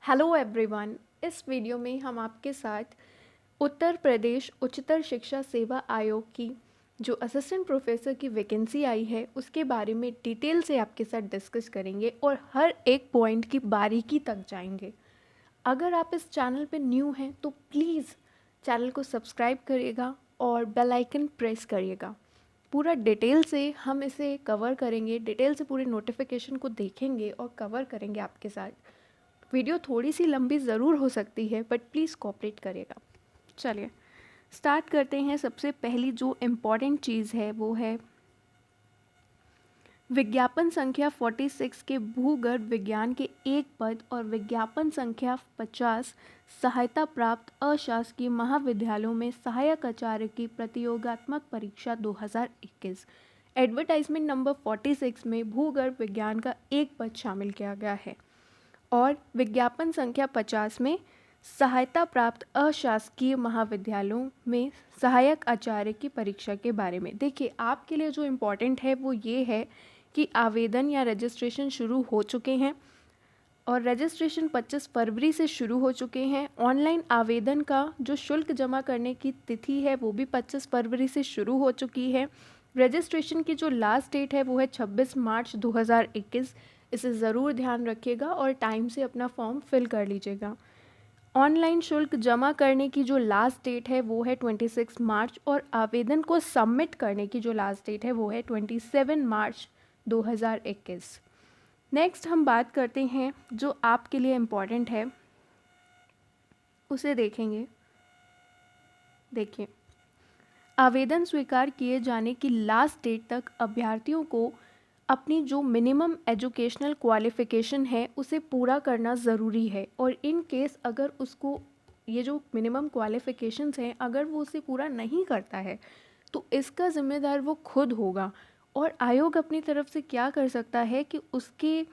Hello everyone. इस video में हम आपके साथ उत्तर प्रदेश उच्चतर शिक्षा सेवा आयोग की जो असिस्टेंट प्रोफेसर की वैकेंसी आई है उसके बारे में डिटेल से आपके साथ डिस्कस करेंगे और हर एक पॉइंट की बारीकी तक जाएंगे। अगर आप इस चैनल पे न्यू हैं तो प्लीज़ चैनल को सब्सक्राइब करिएगा और बेल आइकन प्रेस करिएगा। पूरा डिटेल से हम इसे कवर करेंगे, डिटेल से पूरे नोटिफिकेशन को देखेंगे और कवर करेंगे आपके साथ। वीडियो थोड़ी सी लंबी ज़रूर हो सकती है बट प्लीज़ कोऑपरेट करिएगा। चलिए स्टार्ट करते हैं। सबसे पहली जो इम्पॉर्टेंट चीज़ है वो है विज्ञापन संख्या 46 के भूगर्भ विज्ञान के एक पद और विज्ञापन संख्या 50 सहायता प्राप्त अशासकीय महाविद्यालयों में सहायक आचार्य की प्रतियोगात्मक परीक्षा 2021। एडवर्टाइजमेंट नंबर 46 में भूगर्भ विज्ञान का एक पद शामिल किया गया है और विज्ञापन संख्या 50 में सहायता प्राप्त अशासकीय महाविद्यालयों में सहायक आचार्य की परीक्षा के बारे में। देखिए, आपके लिए जो इम्पोर्टेंट है वो ये है कि आवेदन या रजिस्ट्रेशन शुरू हो चुके हैं और रजिस्ट्रेशन 25 फरवरी से शुरू हो चुके हैं। ऑनलाइन आवेदन का जो शुल्क जमा करने की तिथि है वो भी 25 फरवरी से शुरू हो चुकी है। रजिस्ट्रेशन की जो लास्ट डेट है वो है 26 मार्च 2021। इसे ज़रूर ध्यान रखिएगा और टाइम से अपना फॉर्म फिल कर लीजिएगा। ऑनलाइन शुल्क जमा करने की जो लास्ट डेट है वो है 26 मार्च और आवेदन को सबमिट करने की जो लास्ट डेट है वो है 27 मार्च 2021। नेक्स्ट हम बात करते हैं जो आपके लिए इम्पॉर्टेंट है, उसे देखेंगे। देखिए, आवेदन स्वीकार किए जाने की लास्ट डेट तक अभ्यर्थियों को अपनी जो मिनिमम एजुकेशनल क्वालिफ़िकेशन है उसे पूरा करना ज़रूरी है और इन केस अगर उसको ये जो मिनिमम क्वालिफ़िकेशंस हैं अगर वो उसे पूरा नहीं करता है तो इसका ज़िम्मेदार वो खुद होगा। और आयोग अपनी तरफ से क्या कर सकता है कि उसके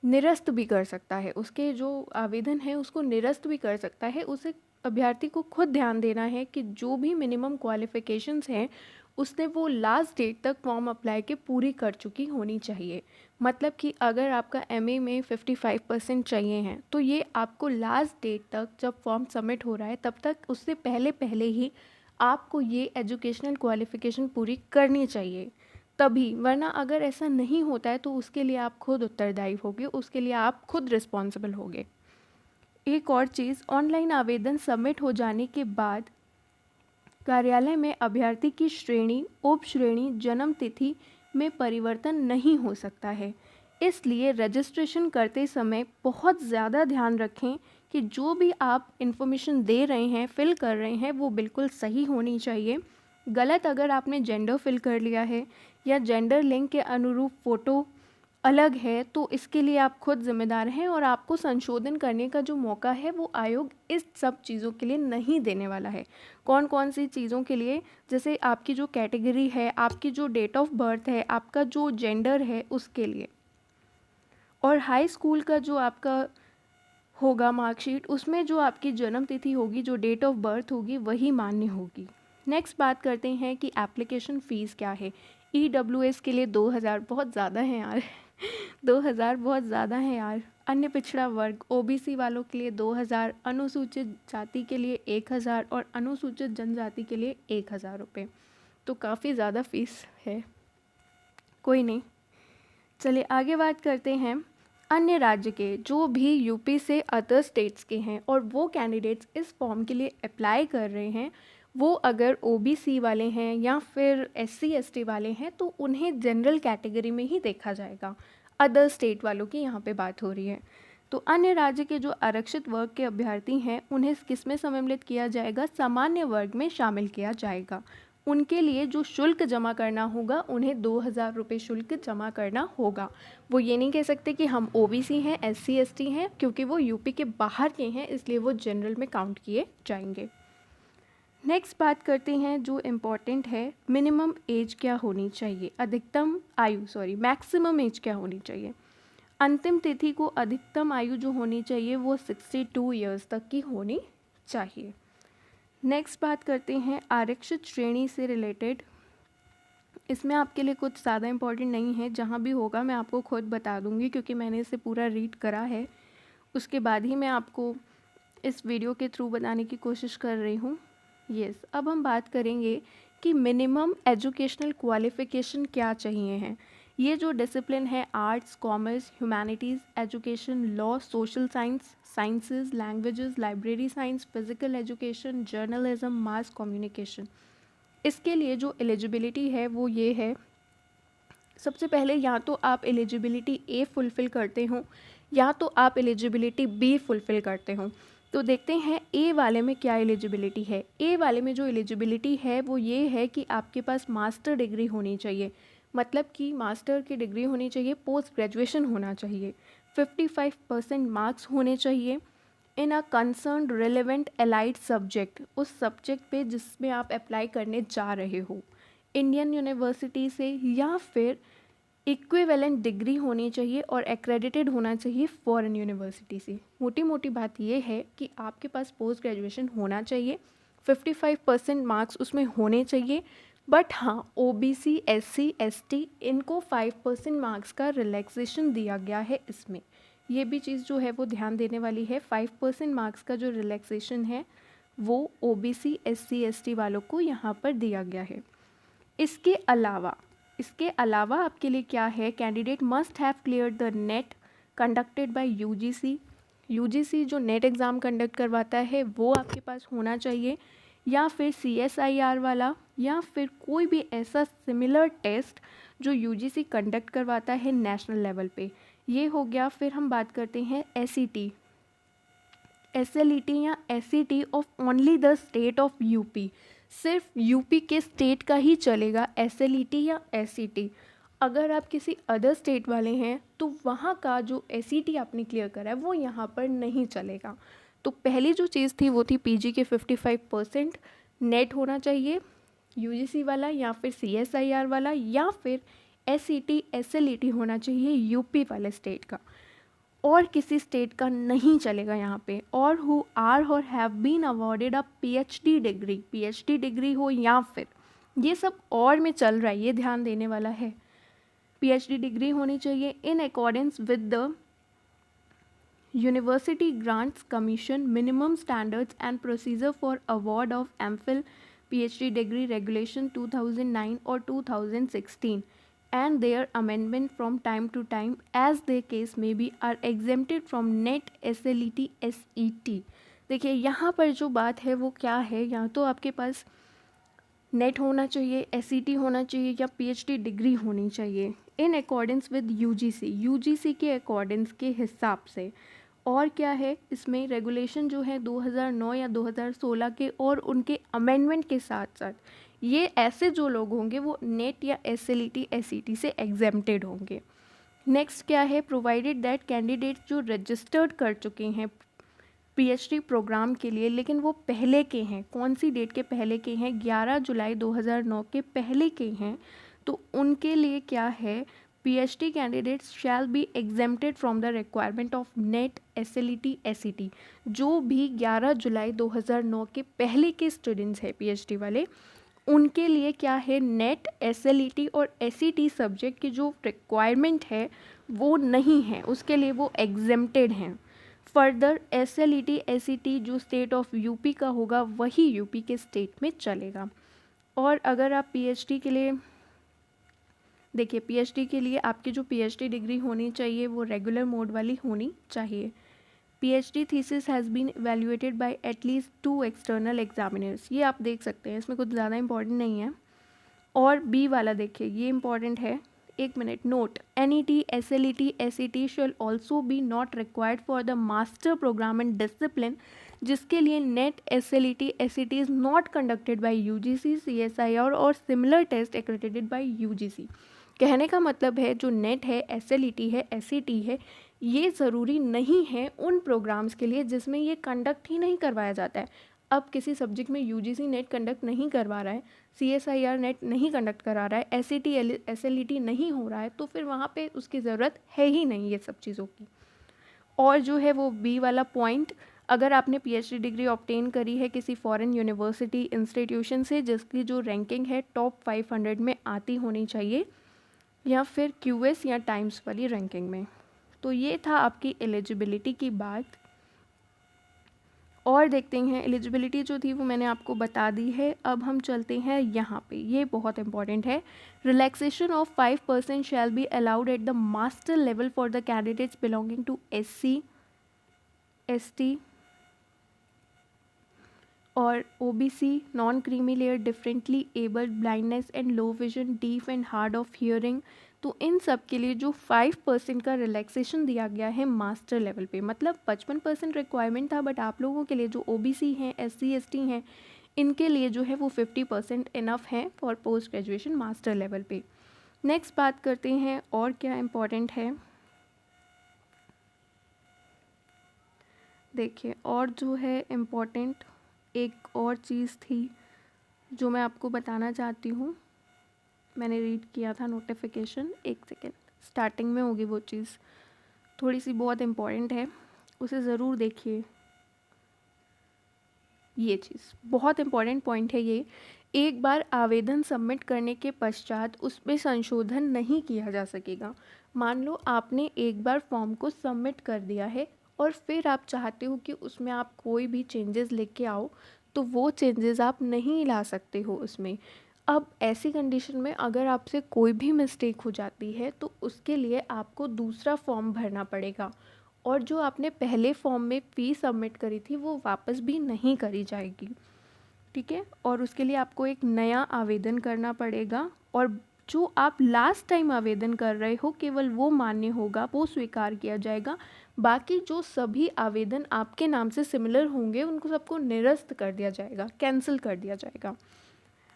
निरस्त भी कर सकता है, उसके जो आवेदन है उसको निरस्त भी कर सकता है। उसे अभ्यर्थी को खुद ध्यान देना है कि जो भी मिनिमम क्वालिफ़िकेशंस हैं उसने वो लास्ट डेट तक फॉर्म अप्लाई के पूरी कर चुकी होनी चाहिए। मतलब कि अगर आपका एमए में 55% चाहिए हैं तो ये आपको लास्ट डेट तक जब फॉर्म सबमिट हो रहा है तब तक उससे पहले पहले ही आपको ये एजुकेशनल क्वालिफ़िकेशन पूरी करनी चाहिए तभी, वरना अगर ऐसा नहीं होता है तो उसके लिए आप खुद उत्तरदायी होगे, उसके लिए आप खुद रिस्पॉन्सिबल होगे। एक और चीज़, ऑनलाइन आवेदन सबमिट हो जाने के बाद कार्यालय में अभ्यर्थी की श्रेणी, उप श्रेणी, जन्म तिथि में परिवर्तन नहीं हो सकता है। इसलिए रजिस्ट्रेशन करते समय बहुत ज़्यादा ध्यान रखें कि जो भी आप इन्फॉर्मेशन दे रहे हैं, फिल कर रहे हैं, वो बिल्कुल सही होनी चाहिए। गलत अगर आपने जेंडर फिल कर लिया है या जेंडर लिंग के अनुरूप फ़ोटो अलग है तो इसके लिए आप खुद ज़िम्मेदार हैं और आपको संशोधन करने का जो मौका है वो आयोग इस सब चीज़ों के लिए नहीं देने वाला है। कौन कौन सी चीज़ों के लिए? जैसे आपकी जो कैटेगरी है, आपकी जो डेट ऑफ बर्थ है, आपका जो जेंडर है उसके लिए। और हाई स्कूल का जो आपका होगा मार्कशीट, उसमें जो आपकी जन्म तिथि होगी, जो डेट ऑफ बर्थ होगी, वही मान्य होगी। नेक्स्ट बात करते हैं कि एप्लीकेशन फ़ीस क्या है। ईडब्ल्यूएस के लिए 2000 बहुत ज़्यादा है यार 2000 बहुत ज़्यादा है यार। अन्य पिछड़ा वर्ग ओबीसी वालों के लिए 2000, अनुसूचित जाति के लिए 1000 और अनुसूचित जनजाति के लिए 1000 रुपये। तो काफ़ी ज़्यादा फ़ीस है, कोई नहीं। चलिए आगे बात करते हैं। अन्य राज्य के जो भी यूपी से अदर स्टेट्स के हैं और वो कैंडिडेट्स इस फॉर्म के लिए अप्लाई कर रहे हैं, वो अगर ओबीसी वाले हैं या फिर एससी एसटी वाले हैं तो उन्हें जनरल कैटेगरी में ही देखा जाएगा। अदर स्टेट वालों की यहाँ पे बात हो रही है। तो अन्य राज्य के जो आरक्षित वर्ग के अभ्यर्थी हैं उन्हें किस में सम्मिलित किया जाएगा? सामान्य वर्ग में शामिल किया जाएगा। उनके लिए जो शुल्क जमा करना होगा उन्हें 2000 रुपये शुल्क जमा करना होगा। वो ये नहीं कह सकते कि हम ओबीसी हैं, एससी एसटी हैं, क्योंकि वो यूपी के बाहर के हैं इसलिए वो जनरल में काउंट किए जाएंगे। नेक्स्ट बात करते हैं जो इम्पॉर्टेंट है, मिनिमम एज क्या होनी चाहिए, अधिकतम आयु मैक्सिमम एज क्या होनी चाहिए। अंतिम तिथि को अधिकतम आयु जो होनी चाहिए वो 62 ईयर्स तक की होनी चाहिए। नेक्स्ट बात करते हैं आरक्षित श्रेणी से रिलेटेड। इसमें आपके लिए कुछ ज़्यादा इम्पोर्टेंट नहीं है, जहाँ भी होगा मैं आपको खुद बता दूंगी क्योंकि मैंने इसे पूरा रीड करा है। उसके बाद ही मैं आपको इस वीडियो के थ्रू बताने की कोशिश कर रही हूँ। यस, अब हम बात करेंगे कि मिनिमम एजुकेशनल क्वालिफ़िकेशन क्या चाहिए हैं। ये जो डिसिप्लिन है arts, commerce, humanities, education, law, social science, sciences, languages, library science, physical education, journalism, mass communication, इसके लिए जो एलिजिबिलिटी है वो ये है। सबसे पहले या तो आप एलिजिबिलिटी ए फुलफ़िल करते हो या तो आप एलिजिबिलिटी बी फुलफ़िल करते हो। तो देखते हैं ए वाले में क्या एलिजिबिलिटी है। ए वाले में जो एलिजिबिलिटी है वो ये है कि आपके पास मास्टर डिग्री होनी चाहिए, मतलब कि मास्टर की डिग्री होनी चाहिए, पोस्ट ग्रेजुएशन होना चाहिए, 55% मार्क्स होने चाहिए in a concern relevant allied subject, उस सब्जेक्ट पे जिसमें आप अप्लाई करने जा रहे हो, इंडियन यूनिवर्सिटी से, या फिर इक्विवेलेंट डिग्री होनी चाहिए और एक्रेडिटेड होना चाहिए फॉरेन यूनिवर्सिटी से। मोटी मोटी बात यह है कि आपके पास पोस्ट ग्रेजुएशन होना चाहिए, 55% मार्क्स उसमें होने चाहिए। बट हाँ, ओबीसी, एससी, एसटी इनको 5% मार्क्स का रिलैक्सेशन दिया गया है इसमें। ये भी चीज़ जो है वो ध्यान देने वाली है। 5% मार्क्स का जो रिलैक्सेशन है वो ओबीसी, एससी, एसटी वालों को यहाँ पर दिया गया है। इसके अलावा आपके लिए क्या है, candidate must have clear the net conducted by UGC. UGC जो नेट एग्ज़ाम कंडक्ट करवाता है वो आपके पास होना चाहिए, या फिर सीएसआईआर वाला, या फिर कोई भी ऐसा सिमिलर टेस्ट जो यूजीसी कंडक्ट करवाता है नेशनल लेवल पे। ये हो गया। फिर हम बात करते हैं एसईटी, एसएलईटी या SET of only the state of UP. सिर्फ यूपी के स्टेट का ही चलेगा एसएलईटी या एसईटी। अगर आप किसी अदर स्टेट वाले हैं तो वहाँ का जो एसईटी आपने क्लियर करा है वो यहाँ पर नहीं चलेगा। तो पहली जो चीज़ थी वो थी पीजी के 55% नेट होना चाहिए, यूजीसी वाला या फिर सीएसआईआर वाला, या फिर एसईटी, एसएलईटी होना चाहिए यूपी वाले स्टेट का, और किसी स्टेट का नहीं चलेगा यहाँ पे। और who are or have been awarded a PhD degree, PhD degree हो या फिर, ये सब और में चल रहा है, ये ध्यान देने वाला है। पीएचडी डिग्री होनी चाहिए in accordance with the university grants commission minimum standards and procedure for award of MPhil PhD degree regulation 2009 और 2016 and their amendment from time to time as their case may be are exempted from NET, SLET, SET। देखिए यहाँ पर जो बात है वो क्या है, या तो आपके पास नेट होना चाहिए, SET होना चाहिए, या पीएचडी डिग्री होनी चाहिए इन अकॉर्डेंस विद यूजीसी के अकॉर्डेंस के हिसाब से। और क्या है इसमें, रेगुलेशन जो है 2009 या 2016 के और उनके अमेंडमेंट के साथ साथ ये ऐसे जो लोग होंगे वो नेट या एसएलईटी, एसईटी से एग्जेम्प्टेड होंगे। नेक्स्ट क्या है, प्रोवाइडेड दैट कैंडिडेट जो रजिस्टर्ड कर चुके हैं पीएचडी प्रोग्राम के लिए, लेकिन वो पहले के हैं, कौन सी डेट के पहले के हैं, 11 जुलाई 2009 के पहले के हैं, तो उनके लिए क्या है, PhD candidates shall be exempted from the requirement of NET, SLET, SET. जो भी 11 जुलाई 2009 के पहले के स्टूडेंट्स हैं पीएचडी वाले, उनके लिए क्या है, नेट, एसएलईटी और एसईटी सब्जेक्ट की जो रिक्वायरमेंट है वो नहीं है, उसके लिए वो एग्जेम्प्टेड हैं। फर्दर एसएलईटी, एसईटी जो स्टेट ऑफ यूपी का होगा वही यूपी के स्टेट में चलेगा। और अगर आप पीएचडी के लिए देखिए, पीएचडी के लिए आपकी जो पीएचडी डिग्री होनी चाहिए वो रेगुलर मोड वाली होनी चाहिए। PhD thesis has been evaluated by at least 2 external examiners, ये आप देख सकते हैं, इसमें कुछ ज़्यादा इंपॉर्टेंट नहीं है। और बी वाला देखिए, ये इंपॉर्टेंट है, एक minute, note, NET, SLET, SET shall also be not required for the master program and discipline जिसके लिए NET, SLET, SET is not conducted by UGC, CSIR और similar test accredited by UGC. कहने का मतलब है जो नेट है, एसएलईटी है, एसईटी है, ये ज़रूरी नहीं है उन प्रोग्राम्स के लिए जिसमें ये कंडक्ट ही नहीं करवाया जाता है। अब किसी सब्जेक्ट में यूजीसी नेट कंडक्ट नहीं करवा रहा है, सीएसआईआर नेट नहीं कंडक्ट करा रहा है, एसईटी, एसएलईटी नहीं हो रहा है, तो फिर वहाँ पे उसकी ज़रूरत है ही नहीं ये सब चीज़ों की। और जो है वो बी वाला पॉइंट, अगर आपने पीएचडी डिग्री ऑब्टेन करी है किसी फॉरेन यूनिवर्सिटी इंस्टीट्यूशन से जिसकी जो रैंकिंग है टॉप 500 में आती होनी चाहिए, या फिर क्यूएस या टाइम्स वाली रैंकिंग में। तो ये था आपकी एलिजिबिलिटी की बात। और देखते हैं, एलिजिबिलिटी जो थी वो मैंने आपको बता दी है। अब हम चलते हैं यहाँ पे, ये बहुत इंपॉर्टेंट है। Relaxation of 5% shall be allowed at the master level for the candidates belonging to SC, ST और OBC, non creamy layer, differently abled, blindness and low vision, deaf and hard of hearing. तो इन सब के लिए जो 5% का relaxation दिया गया है मास्टर लेवल पे, मतलब 55% रिक्वायरमेंट था, बट आप लोगों के लिए जो OBC हैं, SC ST हैं, इनके लिए जो है वो 50% इनफ है for post graduation master level पे। नेक्स्ट बात करते हैं और क्या इम्पोर्टेंट है। देखिए, और जो है इम्पोर्टेंट एक और चीज़ थी जो मैं आपको बताना चाहती हूँ। मैंने रीड किया था नोटिफिकेशन, एक सेकेंड, स्टार्टिंग में होगी वो चीज़, थोड़ी सी बहुत इम्पॉर्टेंट है, उसे ज़रूर देखिए। ये चीज़ बहुत इम्पॉर्टेंट पॉइंट है ये। एक बार आवेदन सबमिट करने के पश्चात उसमें संशोधन नहीं किया जा सकेगा। मान लो आपने एक बार फॉर्म को सबमिट कर दिया है और फिर आप चाहते हो कि उसमें आप कोई भी चेंजेस लेके आओ, तो वो चेंजेस आप नहीं ला सकते हो उसमें। अब ऐसी कंडीशन में अगर आपसे कोई भी मिस्टेक हो जाती है तो उसके लिए आपको दूसरा फॉर्म भरना पड़ेगा, और जो आपने पहले फॉर्म में फ़ी सबमिट करी थी वो वापस भी नहीं करी जाएगी, ठीक है। और उसके लिए आपको एक नया आवेदन करना पड़ेगा, और जो आप लास्ट टाइम आवेदन कर रहे हो केवल वो मान्य होगा, वो स्वीकार किया जाएगा। बाकी जो सभी आवेदन आपके नाम से सिमिलर होंगे उनको सबको निरस्त कर दिया जाएगा, कैंसिल कर दिया जाएगा।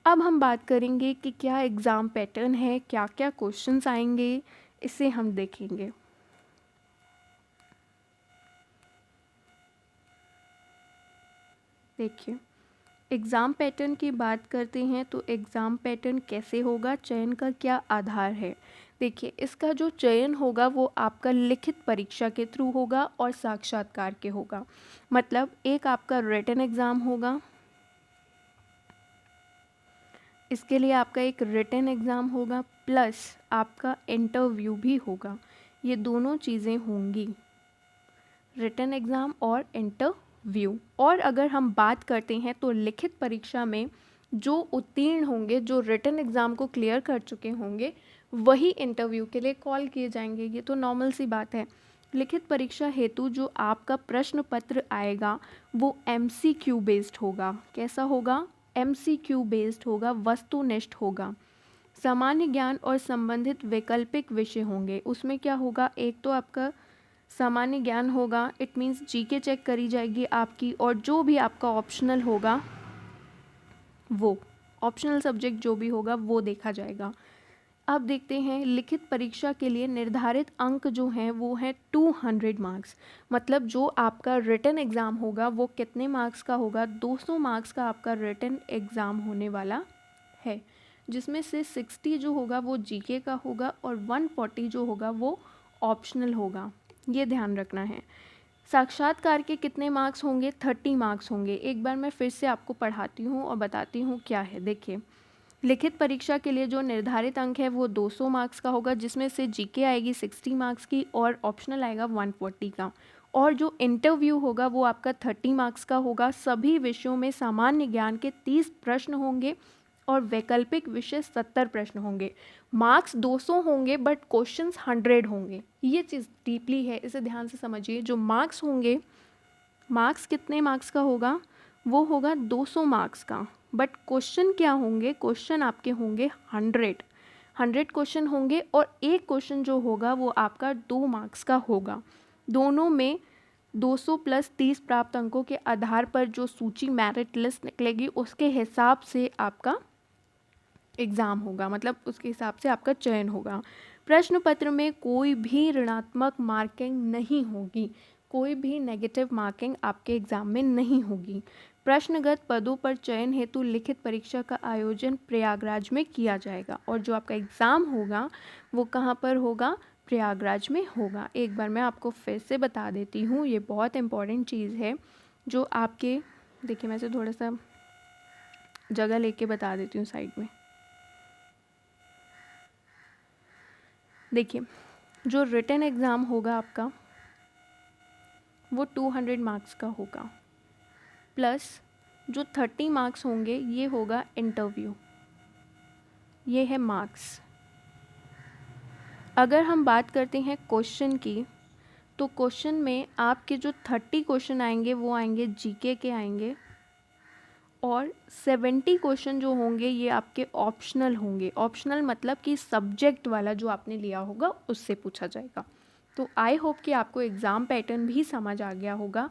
अब हम बात करेंगे कि क्या एग्ज़ाम पैटर्न है, क्या क्या क्वेश्चंस आएंगे, इसे हम देखेंगे। देखिए, एग्ज़ाम पैटर्न की बात करते हैं तो एग्ज़ाम पैटर्न कैसे होगा, चयन का क्या आधार है। देखिए, इसका जो चयन होगा वो आपका लिखित परीक्षा के थ्रू होगा और साक्षात्कार के होगा। मतलब एक आपका रिटन एग्ज़ाम होगा, इसके लिए आपका एक रिटन एग्ज़ाम होगा प्लस आपका इंटरव्यू भी होगा। ये दोनों चीज़ें होंगी, रिटन एग्ज़ाम और इंटरव्यू। और अगर हम बात करते हैं तो लिखित परीक्षा में जो उत्तीर्ण होंगे, जो रिटन एग्ज़ाम को क्लियर कर चुके होंगे, वही इंटरव्यू के लिए कॉल किए जाएंगे। ये तो नॉर्मल सी बात है। लिखित परीक्षा हेतु जो आपका प्रश्न पत्र आएगा वो MCQ बेस्ड होगा। कैसा होगा? MCQ बेस्ड होगा, वस्तुनिष्ठ होगा। सामान्य ज्ञान और संबंधित वैकल्पिक विषय होंगे। उसमें क्या होगा, एक तो आपका सामान्य ज्ञान होगा, इट मीन्स GK चेक करी जाएगी आपकी, और जो भी आपका ऑप्शनल होगा, वो ऑप्शनल सब्जेक्ट जो भी होगा वो देखा जाएगा। अब देखते हैं लिखित परीक्षा के लिए निर्धारित अंक जो हैं वो हैं 200 मार्क्स। मतलब जो आपका रिटन एग्ज़ाम होगा वो कितने मार्क्स का होगा? 200 मार्क्स का आपका रिटन एग्ज़ाम होने वाला है, जिसमें से 60 जो होगा वो GK का होगा और 140 जो होगा वो ऑप्शनल होगा। ये ध्यान रखना है। साक्षात्कार के कितने मार्क्स होंगे? 30 मार्क्स होंगे। एक बार मैं फिर से आपको पढ़ाती हूँ और बताती हूँ क्या है। देखिए, लिखित परीक्षा के लिए जो निर्धारित अंक है वो 200 मार्क्स का होगा, जिसमें से GK आएगी 60 मार्क्स की और ऑप्शनल आएगा 140 का। और जो इंटरव्यू होगा वो आपका 30 मार्क्स का होगा। सभी विषयों में सामान्य ज्ञान के 30 प्रश्न होंगे और वैकल्पिक विषय 70 प्रश्न होंगे। मार्क्स 200 होंगे बट क्वेश्चंस 100 होंगे। ये चीज़ डीपली है, इसे ध्यान से समझिए। जो मार्क्स होंगे, मार्क्स कितने मार्क्स का होगा? वो होगा 200 मार्क्स का, बट क्वेश्चन क्या होंगे? क्वेश्चन आपके होंगे 100 क्वेश्चन होंगे, और एक क्वेश्चन जो होगा वो आपका 2 मार्क्स का होगा। दोनों में 200 प्लस 30 प्राप्त अंकों के आधार पर जो सूची मेरिट लिस्ट निकलेगी उसके हिसाब से आपका एग्ज़ाम होगा, मतलब उसके हिसाब से आपका चयन होगा। प्रश्न पत्र में कोई भी ऋणात्मक मार्किंग नहीं होगी, कोई भी नेगेटिव मार्किंग आपके एग्ज़ाम में नहीं होगी। प्रश्नगत पदों पर चयन हेतु लिखित परीक्षा का आयोजन प्रयागराज में किया जाएगा, और जो आपका एग्ज़ाम होगा वो कहाँ पर होगा? प्रयागराज में होगा। एक बार मैं आपको फिर से बता देती हूँ, ये बहुत इम्पॉर्टेंट चीज़ है जो आपके, देखिए मैं इसे थोड़ा सा जगह लेके बता देती हूँ साइड में। देखिए, जो रिटन एग्ज़ाम होगा आपका वो 200 मार्क्स का होगा, प्लस जो 30 मार्क्स होंगे ये होगा इंटरव्यू। ये है मार्क्स। अगर हम बात करते हैं क्वेश्चन की, तो क्वेश्चन में आपके जो 30 क्वेश्चन आएंगे वो आएंगे जीके के आएंगे, और 70 क्वेश्चन जो होंगे ये आपके ऑप्शनल होंगे। ऑप्शनल मतलब कि सब्जेक्ट वाला जो आपने लिया होगा उससे पूछा जाएगा। तो आई होप कि आपको एग्ज़ाम पैटर्न भी समझ आ गया होगा,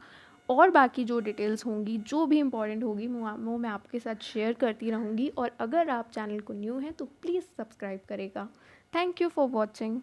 और बाकी जो डिटेल्स होंगी, जो भी इम्पॉर्टेंट होगी, वो मैं आपके साथ शेयर करती रहूँगी। और अगर आप चैनल को न्यू हैं तो प्लीज़ सब्सक्राइब करेगा। Thank you for watching.